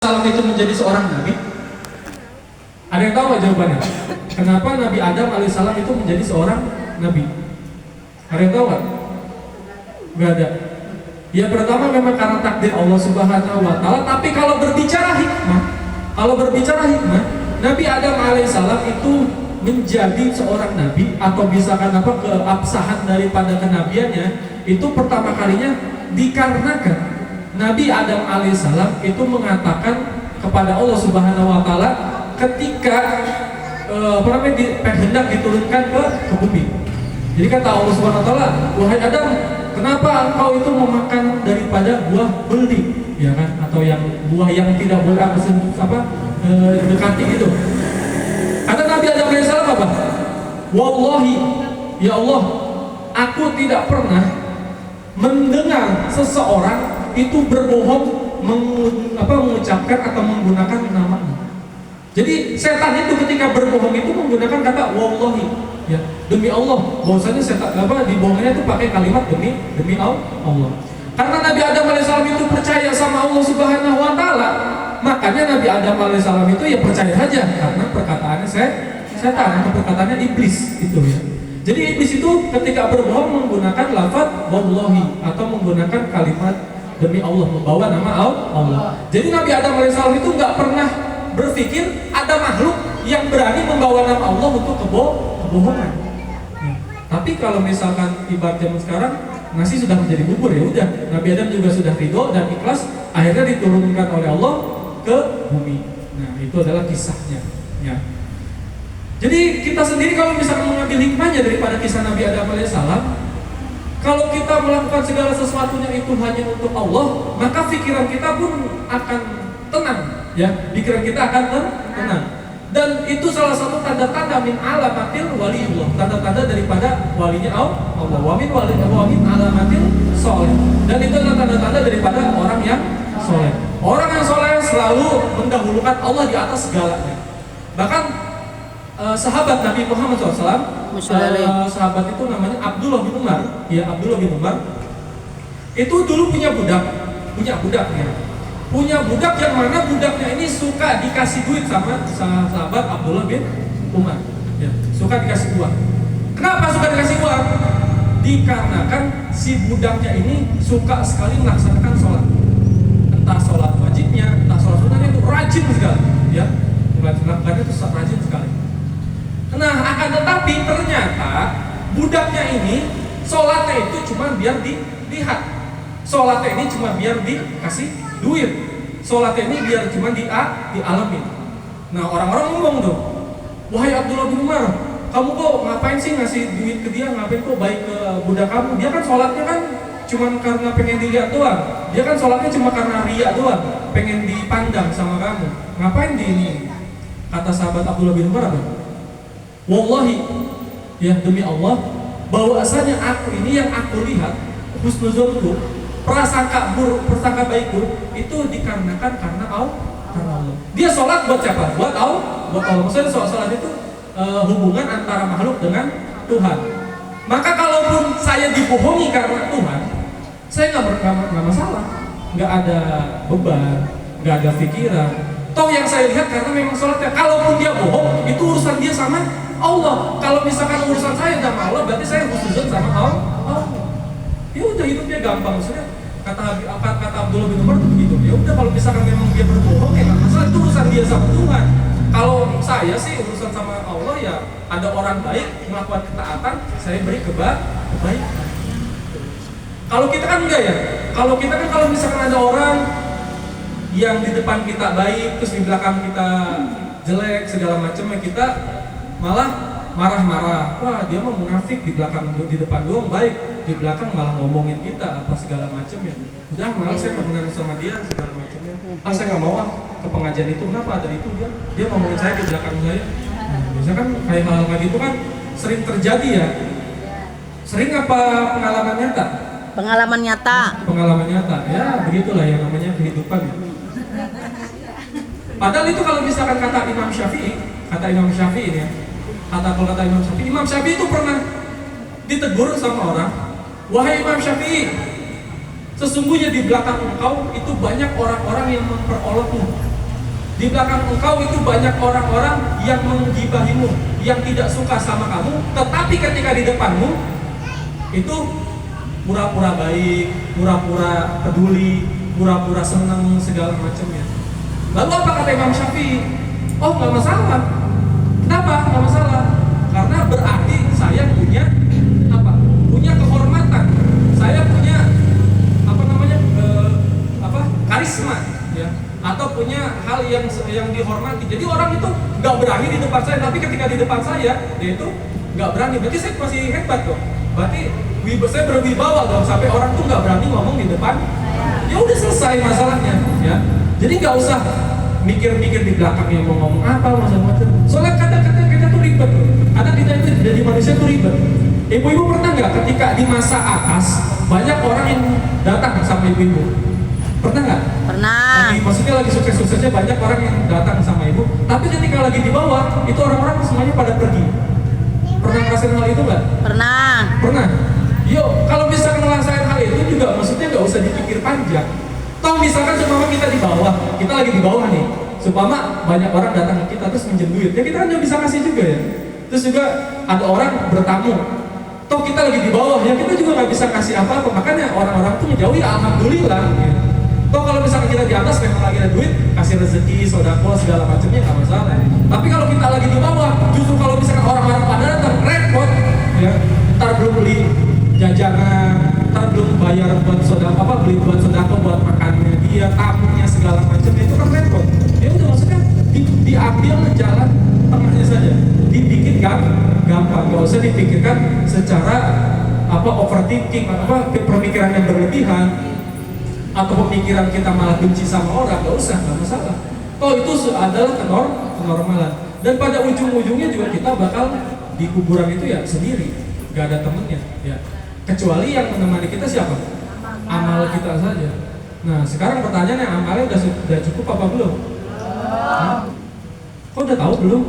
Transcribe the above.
Salam itu menjadi seorang nabi? Ada yang tahu nggak jawabannya? Kenapa Nabi Adam alaihissalam itu menjadi seorang nabi? Ada yang tahu nggak? Nggak ada. Ya pertama memang karena takdir Allah Subhanahu Wa Taala. Tapi kalau berbicara hikmah, Nabi Adam alaihissalam itu menjadi seorang nabi atau misalkan keabsahan daripada kenabiannya itu pertama kalinya dikarenakan Nabi Adam alaihissalam itu mengatakan kepada Allah Subhanahu Wa Taala ketika hendak diturunkan ke bumi. Jadi kata Allah Subhanahu Wa Taala, wahai Adam, kenapa engkau itu memakan daripada buah beli, ya kan? Atau yang buah yang tidak boleh dekati itu. Kata Nabi Adam alaihissalam apa? Wallahi, ya Allah, aku tidak pernah mendengar seseorang itu berbohong mengucapkan atau menggunakan nama-Mu. Jadi setan itu ketika berbohong itu menggunakan kata wallahi, ya, demi Allah. Bahwasanya setan dibohongnya itu pakai kalimat demi Allah. Karena Nabi Adam alaihissalam itu percaya sama Allah Subhanahu Wa Taala, makanya Nabi Adam alaihissalam itu ya percaya saja karena perkataannya setan atau perkataannya iblis itu ya. Jadi iblis itu ketika berbohong menggunakan lafaz wallahi atau menggunakan kalimat demi Allah, membawa nama Allah. Jadi Nabi Adam alaihissalam itu nggak pernah berpikir ada makhluk yang berani membawa nama Allah untuk kebohongan. Ya. Tapi kalau misalkan ibarat zaman sekarang nasi sudah menjadi bubur, ya udah. Nabi Adam juga sudah ridho dan ikhlas, akhirnya diturunkan oleh Allah ke bumi. Nah itu adalah kisahnya. Ya. Jadi kita sendiri kalau misalkan mengambil hikmahnya daripada kisah Nabi Adam alaihissalam, kalau kita melakukan segala sesuatunya itu hanya untuk Allah, maka pikiran kita pun akan tenang, ya. Pikiran kita akan tenang. Dan itu salah satu tanda-tanda min alamatil waliullah, tanda-tanda daripada walinya Allah. Wa min alamatil sholih. Dan itu adalah tanda-tanda daripada orang yang soleh. Orang yang soleh selalu mendahulukan Allah di atas segalanya. Bahkan sahabat Nabi Muhammad SAW, sahabat itu namanya Abdullah bin Umar, ya Abdullah bin Umar, itu dulu punya budak yang mana budaknya ini suka dikasih duit sama sahabat Abdullah bin Umar, ya, suka dikasih uang. Kenapa suka dikasih uang? Dikarenakan si budaknya ini suka sekali melaksanakan sholat, entah sholat wajibnya, entah sholat sunnahnya itu rajin sekali, ya, melakukannya itu rajin sekali. Nah, akan tetapi ternyata budaknya ini sholatnya itu cuma biar dilihat, sholatnya ini cuma biar dikasih duit, sholatnya ini biar cuma dialamin. Nah, orang-orang ngomong dong, wahai Abdullah bin Umar, kamu kok ngapain sih ngasih duit ke dia, ngapain kok baik ke budak kamu? Dia kan sholatnya kan cuma karena pengen dilihat doang, dia kan sholatnya cuma karena riya doang, pengen dipandang sama kamu, ngapain di ini? Kata sahabat Abdullah bin Umar apa? Wallahi, ya demi Allah, bahwasanya aku ini yang aku lihat husnuzonku, prasangka baikku itu dikarenakan karena Allah. Dia sholat buat siapa? Buat Allah. Maksudnya sholat itu hubungan antara makhluk dengan Tuhan. Maka kalaupun saya dibohongi karena Tuhan, saya nggak masalah, nggak ada beban, nggak ada pikiran. Toh yang saya lihat karena memang sholatnya. Kalaupun dia bohong, itu urusan dia sama Allah. Kalau misalkan urusan saya sama Allah, berarti saya husnuzon sama Allah. Ya udah, hidupnya gampang. Maksudnya kata Abdullah bin Umar itu begitu. Ya udah, kalau misalkan memang dia berbohong, ya nggak masalah, itu urusan dia sama Tuhan. Kalau saya sih urusan sama Allah, ya ada orang baik melakukan ketaatan, saya beri kebaikan. Kalau kita kan enggak ya. Kalau kita kan kalau misalkan ada orang yang di depan kita baik, terus di belakang kita jelek segala macamnya, kita malah marah-marah. Wah, dia mah munafik, di depan doang baik, di belakang malah ngomongin kita apa segala macamnya. Udah, malah saya ngomongin sama dia segala macamnya. Saya nggak mau ke pengajian itu. Kenapa ada itu? Dia ngomongin saya di belakang saya. Biasanya kan kayak hal-hal kayak gitu kan sering terjadi ya. Sering apa pengalaman nyata? Pengalaman nyata. Ya, begitulah yang namanya kehidupan ya. Padahal itu kalau misalkan kata Imam Syafi'i ya. Imam Syafi'i itu pernah ditegur sama orang, wahai Imam Syafi'i, Sesungguhnya di belakang engkau itu banyak orang-orang yang memperolokmu. Di belakang engkau itu banyak orang-orang yang menggibahimu, yang tidak suka sama kamu, tetapi ketika di depanmu itu pura-pura baik, pura-pura peduli, pura-pura senang segala macamnya. Lalu apa kata Imam Syafi'i? Oh, nggak masalah. Kenapa? Nggak masalah. Karena berarti saya punya apa? Punya kehormatan. Saya punya apa namanya? Karisma, ya. Atau punya hal yang dihormati. Jadi orang itu nggak berani di depan saya, tapi ketika di depan saya, dia itu nggak berani. Berarti saya masih hebat dong. Berarti saya berwibawa dong, sampai orang tuh nggak berani ngomong di depan. Ya udah selesai masalahnya, ya. Jadi nggak usah mikir-mikir di belakangnya mau ngomong apa macam-macam. Soalnya kadang-kadang kita tuh ribet loh. Kadang kita itu jadi manusia tuh ribet. Ibu-ibu pernah nggak ketika di masa atas banyak orang yang datang sama ibu-ibu? Pernah nggak? Pernah. Maksudnya lagi sukses-suksesnya banyak orang yang datang sama ibu. Tapi ketika lagi di bawah, itu orang-orang semuanya pada pergi. Pernah ngerasain hal itu nggak? Pernah. Pernah. Yo, kalau misalkan ngerasain hal itu juga, maksudnya nggak usah dipikir panjang. Toh misalkan supaya kita di bawah, kita lagi di bawah nih. Supaya banyak orang datang ke kita terus minjem duit, ya kita kan nggak bisa kasih juga ya. Terus juga ada orang bertamu. Toh kita lagi di bawah, ya kita juga nggak bisa kasih apa-apa. Makanya orang-orang tuh menjauhi, alhamdulillah. Ya. Toh kalau misalkan kita di atas memang lagi ada duit, kasih rezeki, sodako, segala macamnya nggak masalah. Tapi kalau kita lagi di bawah, justru kalau misalkan orang-orang pada datang repot, ya, ntar belum beli jajanan, ntar belum bayar buat sodako, beli buat sodako buat makannya dia, tamunya segala macamnya itu kan repot. Ya udah maksudnya diambil jalan tengahnya saja, dibikin gampang, nggak usah dipikirkan secara overthinking, pemikiran yang berlebihan. Atau pemikiran kita malah benci sama orang, nggak usah, nggak masalah. Oh itu adalah kenormalan. Dan pada ujung-ujungnya juga kita bakal di kuburan itu ya sendiri, nggak ada temennya, ya. Kecuali yang menemani kita siapa? Amal kita saja. Nah sekarang pertanyaannya, amalnya udah cukup apa belum? Kok udah tahu belum?